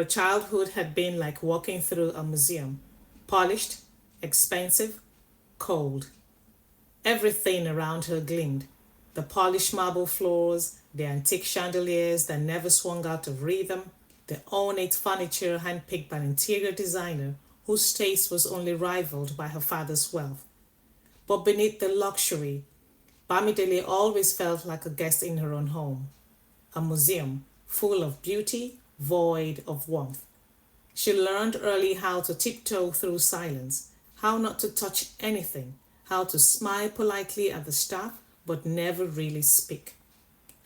Her childhood had been like walking through a museum, polished, expensive, cold. Everything around her gleamed: the polished marble floors, the antique chandeliers that never swung out of rhythm, the ornate furniture handpicked by an interior designer whose taste was only rivaled by her father's wealth. But beneath the luxury, Bamidele always felt like a guest in her own home, a museum full of beauty, void of warmth. She learned early how to tiptoe through silence, how not to touch anything, how to smile politely at the staff but never really speak.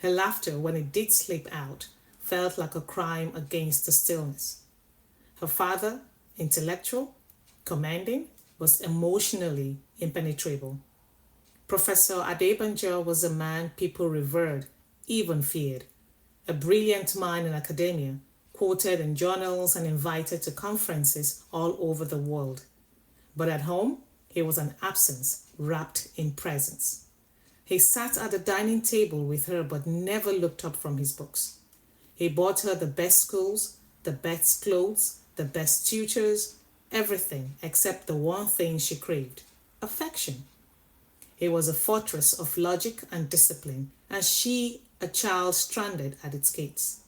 Her laughter, when it did slip out, felt like a crime against the stillness. Her father, intellectual, commanding, was emotionally impenetrable. Professor Adebanjo was a man people revered, even feared. A brilliant mind in academia, quoted in journals and invited to conferences all over the world. But at home, he was an absence wrapped in presence. He sat at the dining table with her but never looked up from his books. He bought her the best schools, the best clothes, the best tutors, everything except the one thing she craved: affection. He was a fortress of logic and discipline, and she a child stranded at its gates.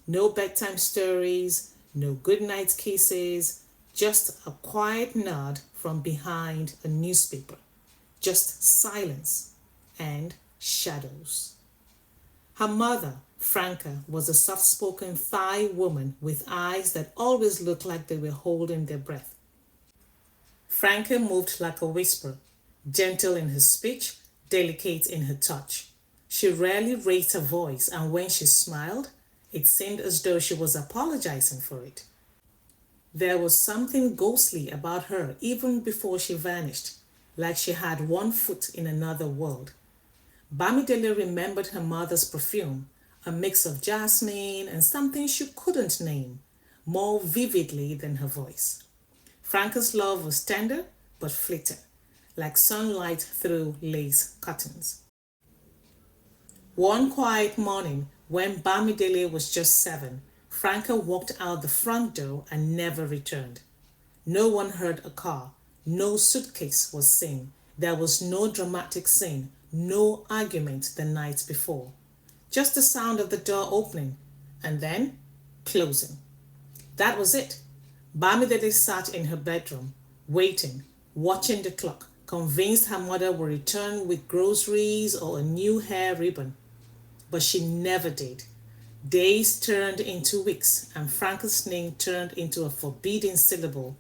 No bedtime stories, no goodnight kisses, just a quiet nod from behind a newspaper. Just silence and shadows. Her mother, Franca, was a soft-spoken Thai woman with eyes that always looked like they were holding their breath. Franca moved like a whisper, gentle in her speech, delicate in her touch. She rarely raised her voice, and when she smiled, it seemed as though she was apologizing for it. There was something ghostly about her even before she vanished, like she had one foot in another world. Bamidele remembered her mother's perfume, a mix of jasmine and something she couldn't name, more vividly than her voice. Franca's love was tender but fleeting, like sunlight through lace curtains. One quiet morning, when Bamidele was just 7, Franca walked out the front door and never returned. No one heard a car. No suitcase was seen. There was no dramatic scene, no argument the night before. Just the sound of the door opening and then closing. That was it. Bamidele sat in her bedroom, waiting, watching the clock, convinced her mother would return with groceries or a new hair ribbon. But she never did. Days turned into weeks, and Franca's name turned into a forbidden syllable.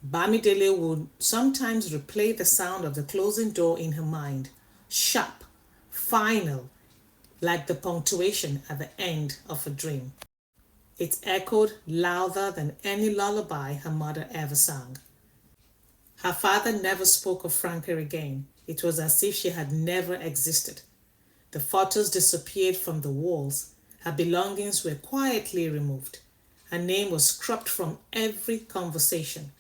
Bamidele would sometimes replay the sound of the closing door in her mind, sharp, final, like the punctuation at the end of a dream. It echoed louder than any lullaby her mother ever sang. Her father never spoke of Franca again. It was as if she had never existed. The photos disappeared from the walls. Her belongings were quietly removed. Her name was scrubbed from every conversation.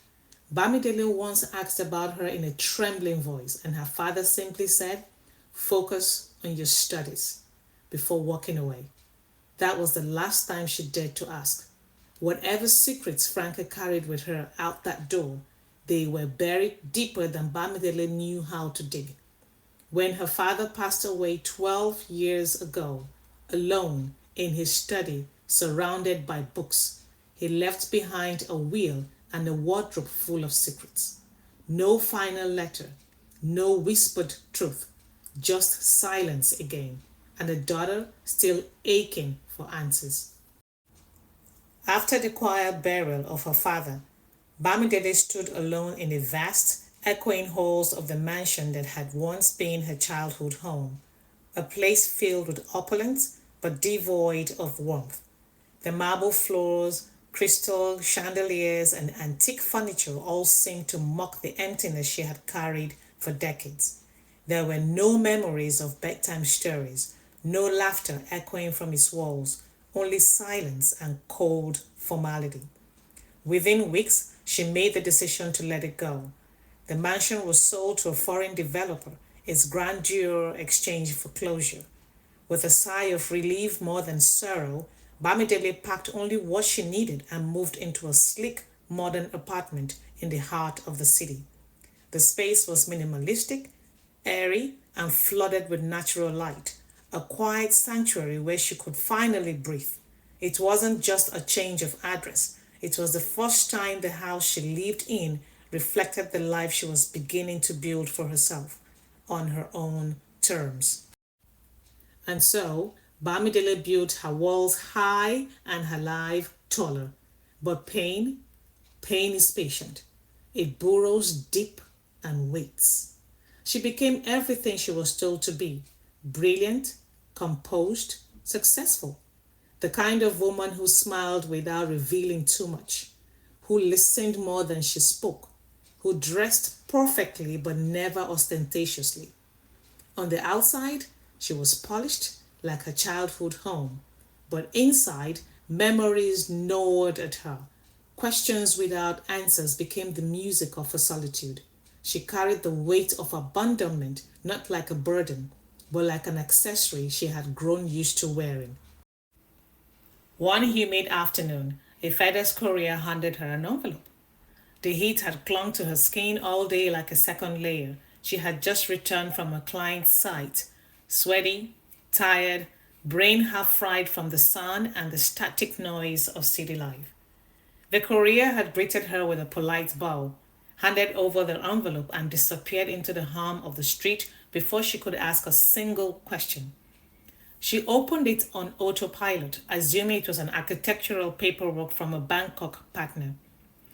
Bamidele once asked about her in a trembling voice, and her father simply said, "Focus on your studies," before walking away. That was the last time she dared to ask. Whatever secrets Franca carried with her out that door, they were buried deeper than Bamidele knew how to dig. When her father passed away 12 years ago, alone in his study, surrounded by books, he left behind a will and a wardrobe full of secrets. No final letter, no whispered truth, just silence again, and a daughter still aching for answers. After the quiet burial of her father, Bamidele stood alone in the vast, echoing halls of the mansion that had once been her childhood home, a place filled with opulence but devoid of warmth. The marble floors, crystal chandeliers, and antique furniture all seemed to mock the emptiness she had carried for decades. There were no memories of bedtime stories, no laughter echoing from its walls, only silence and cold formality. Within weeks, she made the decision to let it go. The mansion was sold to a foreign developer, its grandeur exchanged for closure. With a sigh of relief more than sorrow, Bamidele packed only what she needed and moved into a sleek, modern apartment in the heart of the city. The space was minimalistic, airy, and flooded with natural light, a quiet sanctuary where she could finally breathe. It wasn't just a change of address, it was the first time the house she lived in reflected the life she was beginning to build for herself on her own terms. And so, Bamidele built her walls high and her life taller. But pain is patient. It burrows deep and waits. She became everything she was told to be: brilliant, composed, successful. The kind of woman who smiled without revealing too much, who listened more than she spoke, who dressed perfectly but never ostentatiously. On the outside, she was polished like her childhood home, but inside, memories gnawed at her. Questions without answers became the music of her solitude. She carried the weight of abandonment not like a burden, but like an accessory she had grown used to wearing. One humid afternoon, a FedEx courier handed her an envelope. The heat had clung to her skin all day like a second layer. She had just returned from a client's site, sweaty, tired, brain half fried from the sun and the static noise of city life. The courier had greeted her with a polite bow, handed over the envelope, and disappeared into the hum of the street before she could ask a single question. She opened it on autopilot, assuming it was an architectural paperwork from a Bangkok partner.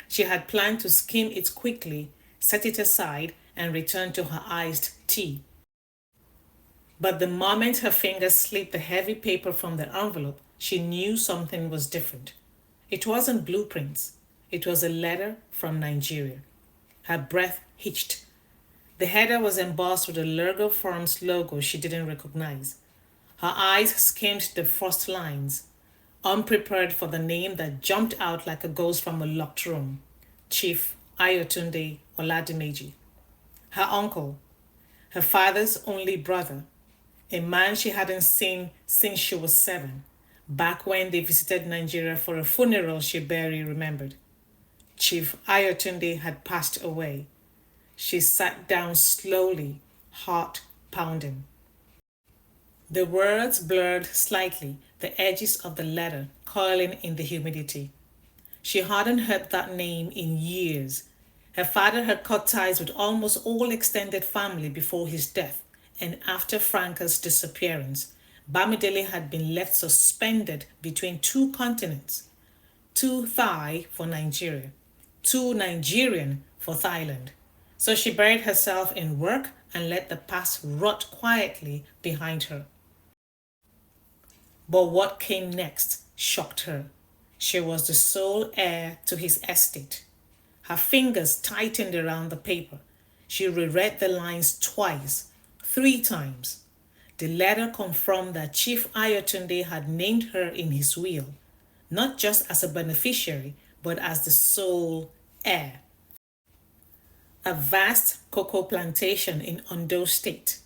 She had planned to skim it quickly, set it aside, and return to her iced tea. But the moment her fingers slipped the heavy paper from the envelope, she knew something was different. It wasn't blueprints, it was a letter from Nigeria. Her breath hitched. The header was embossed with a Lurgo Farms logo she didn't recognize. Her eyes skimmed the first lines, unprepared for the name that jumped out like a ghost from a locked room: Chief Ayotunde Oladimeji. Her uncle, her father's only brother, a man she hadn't seen since she was 7, back when they visited Nigeria for a funeral she barely remembered. Chief Ayotunde had passed away. She sat down slowly, heart pounding. The words blurred slightly, the edges of the letter coiling in the humidity. She hadn't heard that name in years. Her father had cut ties with almost all extended family before his death, and after Franca's disappearance, Bamidele had been left suspended between two continents: too Thai for Nigeria, too Nigerian for Thailand. So she buried herself in work and let the past rot quietly behind her. But what came next shocked her. She was the sole heir to his estate. Her fingers tightened around the paper. She reread the lines twice, 3 times. The letter confirmed that Chief Ayotunde had named her in his will, not just as a beneficiary, but as the sole heir. A vast cocoa plantation in Ondo State,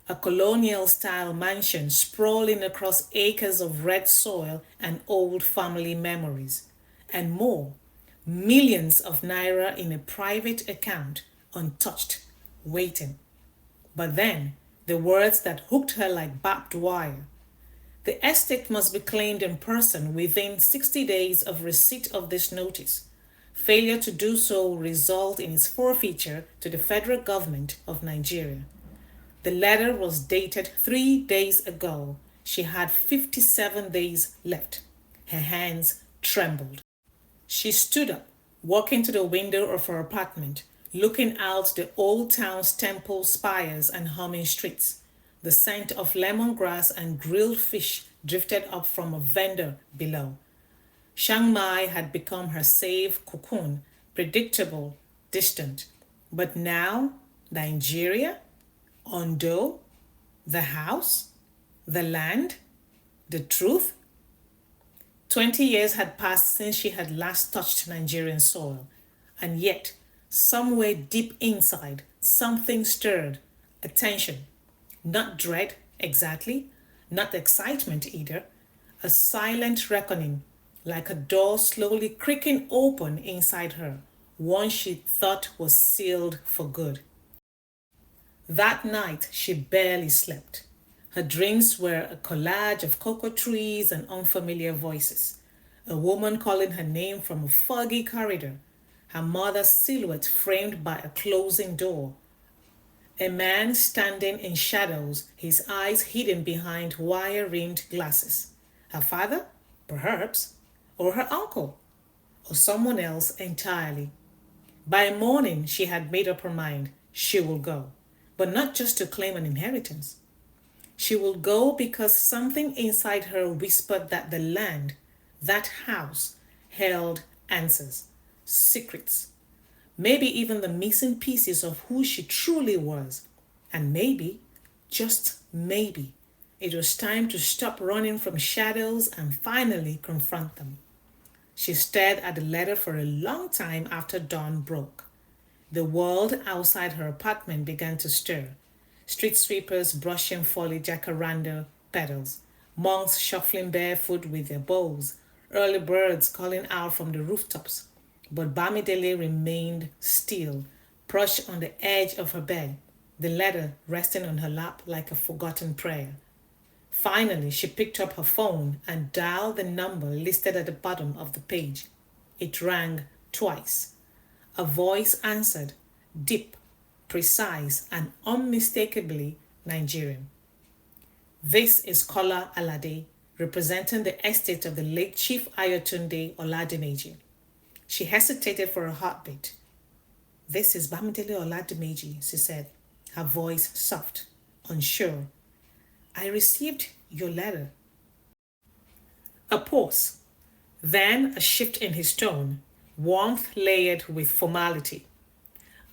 a colonial style mansion sprawling across acres of red soil and old family memories, and more, millions of naira in a private account, untouched, waiting. But then, the words that hooked her like barbed wire. The estate must be claimed in person within 60 days of receipt of this notice. Failure to do so will result in its forfeiture to the federal government of Nigeria. The letter was dated 3 days ago. She had 57 days left. Her hands trembled. She stood up, walking to the window of her apartment, looking out the old town's temple spires and humming streets. The scent of lemongrass and grilled fish drifted up from a vendor below. Chiang Mai had become her safe cocoon, predictable, distant. But now, Nigeria? Ondo? The house? The land? The truth? 20 years had passed since she had last touched Nigerian soil, and yet, somewhere deep inside, something stirred. Attention. Not dread, exactly, not excitement either. A silent reckoning, like a door slowly creaking open inside her, one she thought was sealed for good. That night, she barely slept. Her dreams were a collage of cocoa trees and unfamiliar voices. A woman calling her name from a foggy corridor, her mother's silhouette framed by a closing door, a man standing in shadows, his eyes hidden behind wire rimmed glasses. Her father? Perhaps. Or her uncle? Or someone else entirely. By morning, she had made up her mind she will go, but not just to claim an inheritance. She will go because something inside her whispered that the land, that house, held answers, secrets, maybe even the missing pieces of who she truly was. And maybe, just maybe, it was time to stop running from shadows and finally confront them. She stared at the letter for a long time after dawn broke. The world outside her apartment began to stir. Street sweepers brushing fallen jacaranda petals, monks shuffling barefoot with their bows, early birds calling out from the rooftops. But Bamidele remained still, perched on the edge of her bed, the letter resting on her lap like a forgotten prayer. Finally, she picked up her phone and dialed the number listed at the bottom of the page. It rang twice. A voice answered, deep, precise, and unmistakably Nigerian. This is Kola Alade, representing the estate of the late Chief Ayotunde Oladimeji. She hesitated for a heartbeat. This is Bamidele Oladimeji, she said, her voice soft, unsure. I received your letter. A pause, then a shift in his tone, warmth layered with formality.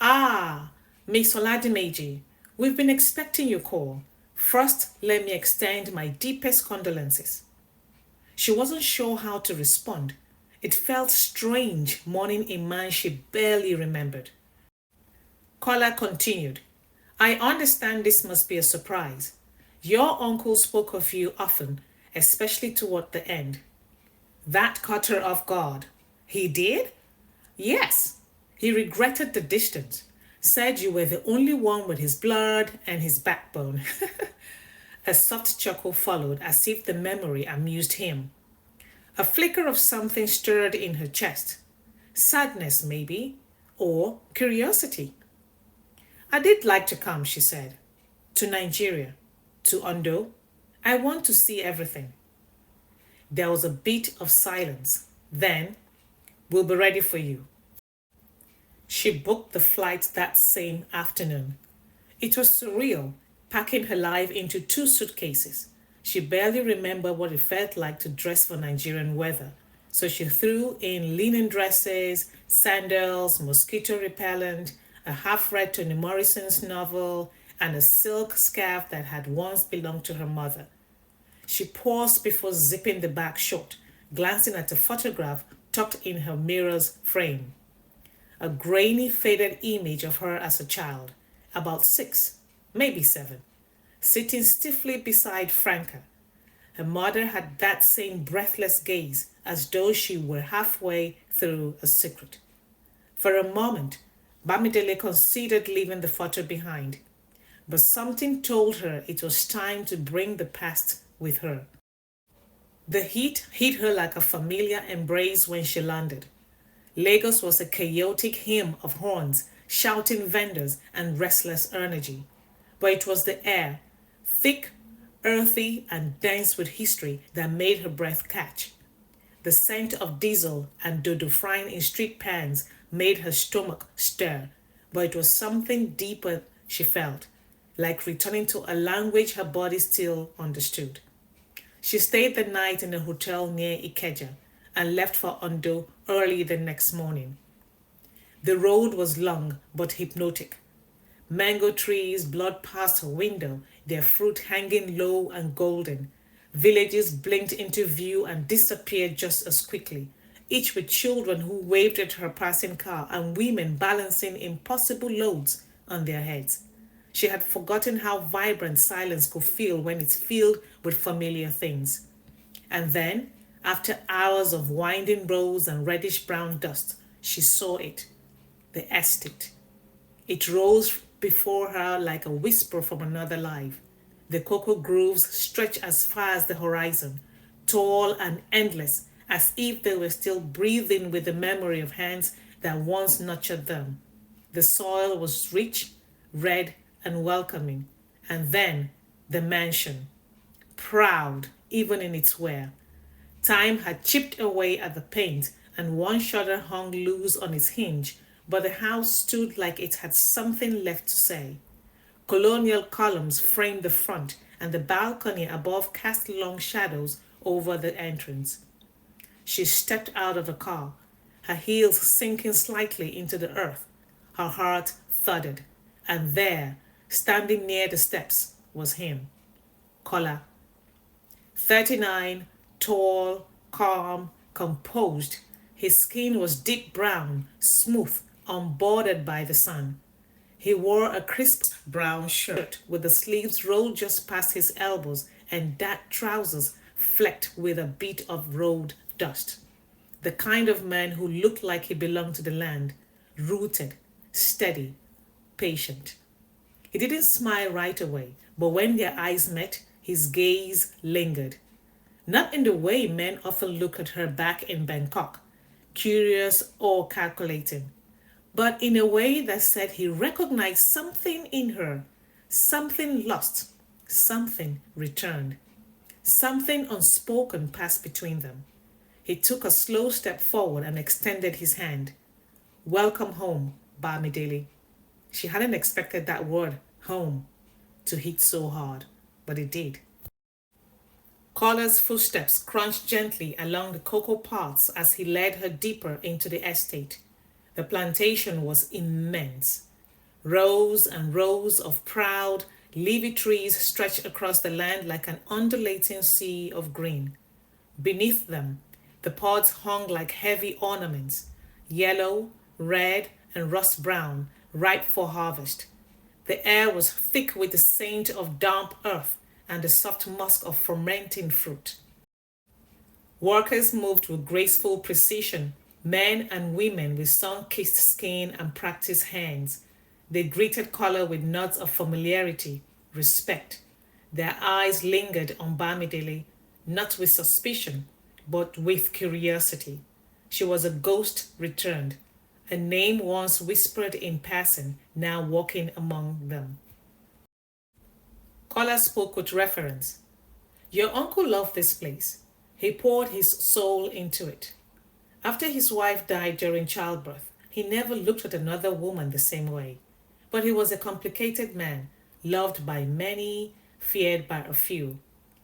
Ah, Miss Oladimeji, we've been expecting your call. First, let me extend my deepest condolences. She wasn't sure how to respond. It felt strange mourning a man she barely remembered. Kola continued, I understand this must be a surprise. Your uncle spoke of you often, especially toward the end. That caught her off guard. He did? Yes. He regretted the distance, said you were the only one with his blood and his backbone. A soft chuckle followed as if the memory amused him. A flicker of something stirred in her chest. Sadness, maybe, or curiosity. I did like to come, she said. To Nigeria, to Ondo. I want to see everything. There was a bit of silence. Then, we'll be ready for you. She booked the flight that same afternoon. It was surreal, packing her life into 2 suitcases. She barely remembered what it felt like to dress for Nigerian weather, so she threw in linen dresses, sandals, mosquito repellent, a half-read Toni Morrison's novel, and a silk scarf that had once belonged to her mother. She paused before zipping the bag shut, glancing at a photograph tucked in her mirror's frame. A grainy, faded image of her as a child, about 6, maybe 7, sitting stiffly beside Franca. Her mother had that same breathless gaze, as though she were halfway through a secret. For a moment, Bamidele considered leaving the photo behind, but something told her it was time to bring the past with her. The heat hit her like a familiar embrace when she landed. Lagos was a chaotic hymn of horns, shouting vendors, and restless energy. But it was the air, thick, earthy, and dense with history, that made her breath catch. The scent of diesel and dodo frying in street pans made her stomach stir, but it was something deeper she felt, like returning to a language her body still understood. She stayed the night in a hotel near Ikeja and left for Ondo early the next morning. The road was long but hypnotic. Mango trees blurred past her window, their fruit hanging low and golden. Villages blinked into view and disappeared just as quickly, each with children who waved at her passing car and women balancing impossible loads on their heads. She had forgotten how vibrant silence could feel when it's filled with familiar things. And then, after hours of winding roads and reddish brown dust, she saw it, the estate. It rose before her like a whisper from another life. The cocoa groves stretched as far as the horizon, tall and endless, as if they were still breathing with the memory of hands that once nurtured them. The soil was rich, red, and welcoming. And then the mansion, proud even in its wear. Time had chipped away at the paint, and one shutter hung loose on its hinge, but the house stood like it had something left to say. Colonial columns framed the front, and the balcony above cast long shadows over the entrance. She stepped out of the car, her heels sinking slightly into the earth. Her heart thudded, and there, standing near the steps, was him, Kola. 39, tall, calm, composed. His skin was deep brown, smooth, unbordered by the sun. He wore a crisp brown shirt with the sleeves rolled just past his elbows and dark trousers flecked with a bit of road dust. The kind of man who looked like he belonged to the land, rooted, steady, patient. He didn't smile right away, but when their eyes met, his gaze lingered. Not in the way men often look at her back in Bangkok, curious or calculating, but in a way that said he recognized something in her, something lost, something returned, something unspoken passed between them. He took a slow step forward and extended his hand. Welcome home, Bamidele. She hadn't expected that word, home, to hit so hard, but it did. Cola's footsteps crunched gently along the cocoa paths as he led her deeper into the estate. The plantation was immense. Rows and rows of proud, leafy trees stretched across the land like an undulating sea of green. Beneath them, the pods hung like heavy ornaments, yellow, red, and rust brown, ripe for harvest. The air was thick with the scent of damp earth and the soft musk of fermenting fruit. Workers moved with graceful precision, men and women with sun-kissed skin and practiced hands. They greeted Kola with nods of familiarity, respect. Their eyes lingered on Bamidele, not with suspicion, but with curiosity. She was a ghost returned, a name once whispered in passing, now walking among them. Kola spoke with reverence. Your uncle loved this place. He poured his soul into it. After his wife died during childbirth, he never looked at another woman the same way. But he was a complicated man, loved by many, feared by a few.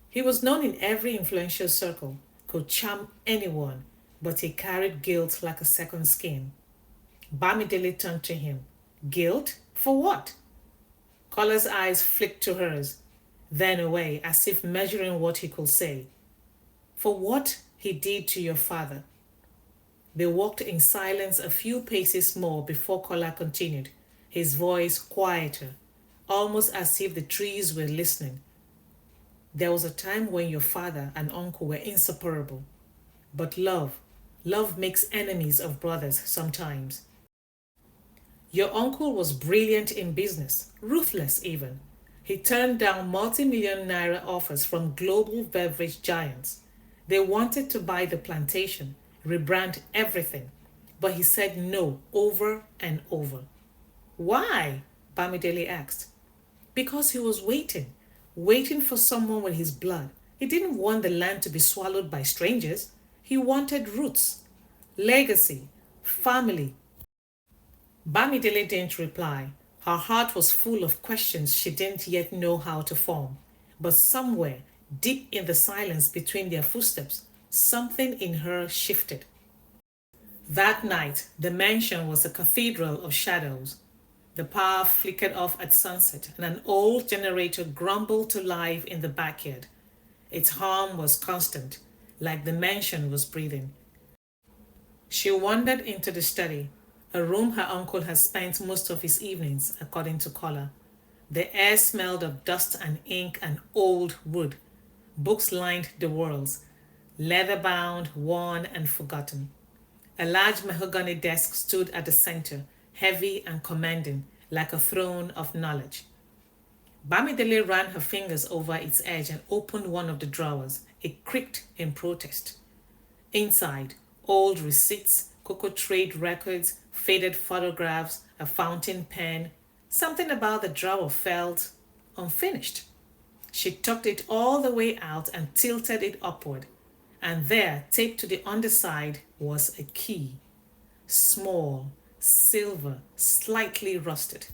He was known in every influential circle, could charm anyone, but he carried guilt like a second skin. Bamidele turned to him. Guilt? For what? Kola's eyes flicked to hers, then away as if measuring what he could say. For what he did to your father. They walked in silence a few paces more before Kola continued, his voice quieter, almost as if the trees were listening. There was a time when your father and uncle were inseparable. But love makes enemies of brothers sometimes. Your uncle was brilliant in business, ruthless even. He turned down multi-million naira offers from global beverage giants. They wanted to buy the plantation, rebrand everything, but he said no over and over. Why? Bamidele asked. Because he was waiting for someone with his blood. He didn't want the land to be swallowed by strangers. He wanted roots, legacy, family. Bamidele didn't reply. Her heart was full of questions she didn't yet know how to form. But somewhere, deep in the silence between their footsteps, something in her shifted. That night, the mansion was a cathedral of shadows. The power flickered off at sunset, and an old generator grumbled to life in the backyard. Its hum was constant, like the mansion was breathing. She wandered into the study, a room her uncle had spent most of his evenings, according to Kola. The air smelled of dust and ink and old wood. Books lined the walls. leather-bound, worn, and forgotten. A large mahogany desk stood at the center, heavy and commanding, like a throne of knowledge. Bamidele ran her fingers over its edge and opened one of the drawers. It creaked in protest. Inside, old receipts, cocoa trade records, faded photographs, a fountain pen. Something about the drawer felt unfinished. She tucked it all the way out and tilted it upward. And there, taped to the underside, was a key. Small, silver, slightly rusted.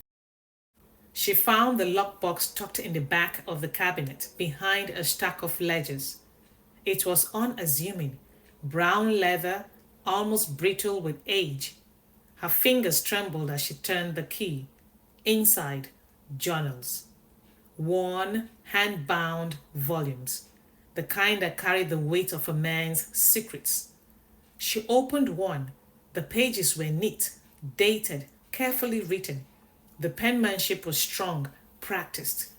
She found the lockbox tucked in the back of the cabinet, behind a stack of ledgers. It was unassuming, brown leather, almost brittle with age. Her fingers trembled as she turned the key. Inside, journals. Worn, hand-bound volumes, the kind that carried the weight of a man's secrets. She opened one. The pages were neat, dated, carefully written. The penmanship was strong, practiced.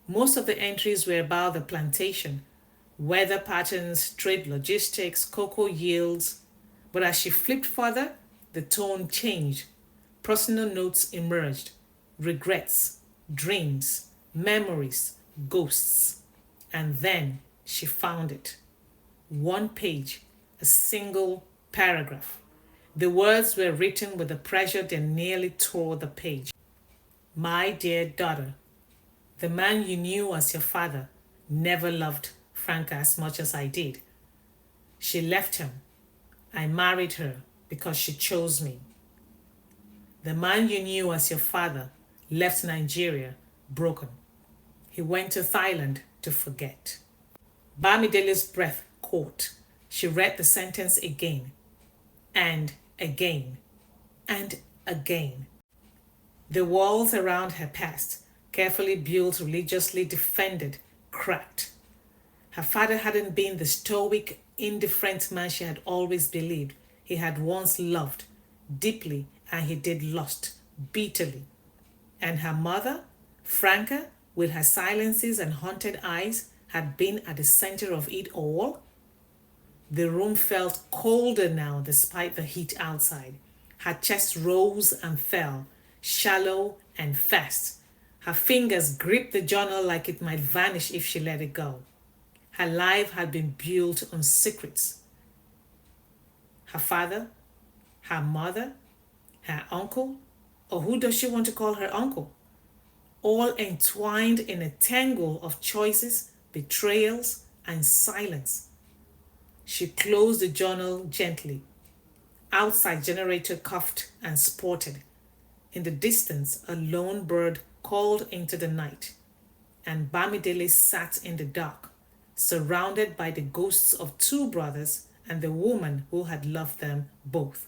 Most of the entries were about the plantation, weather patterns, trade logistics, cocoa yields. But as she flipped further, the tone changed. Personal notes emerged, regrets, dreams, memories, ghosts. And then she found it. One page, a single paragraph. The words were written with a pressure that nearly tore the page. My dear daughter, the man you knew as your father never loved Franca as much as I did. She left him. I married her because she chose me. The man you knew as your father left Nigeria broken. He went to Thailand to forget. Bamidele's breath caught. She read the sentence again, and again, and again. The walls around her past, carefully built, religiously defended, cracked. Her father hadn't been the stoic, indifferent man she had always believed. He had once loved deeply, and he did lost bitterly. And her mother, Franca, with her silences and haunted eyes, had been at the center of it all. The room felt colder now despite the heat outside. Her chest rose and fell, shallow and fast. Her fingers gripped the journal like it might vanish if she let it go. Her life had been built on secrets. Her father, her mother, her uncle, or who does she want to call her uncle? All entwined in a tangle of choices, betrayals, and silence. She closed the journal gently. Outside, generator coughed and sported. In the distance, a lone bird called into the night, and Bamidele sat in the dark, surrounded by the ghosts of two brothers and the woman who had loved them both.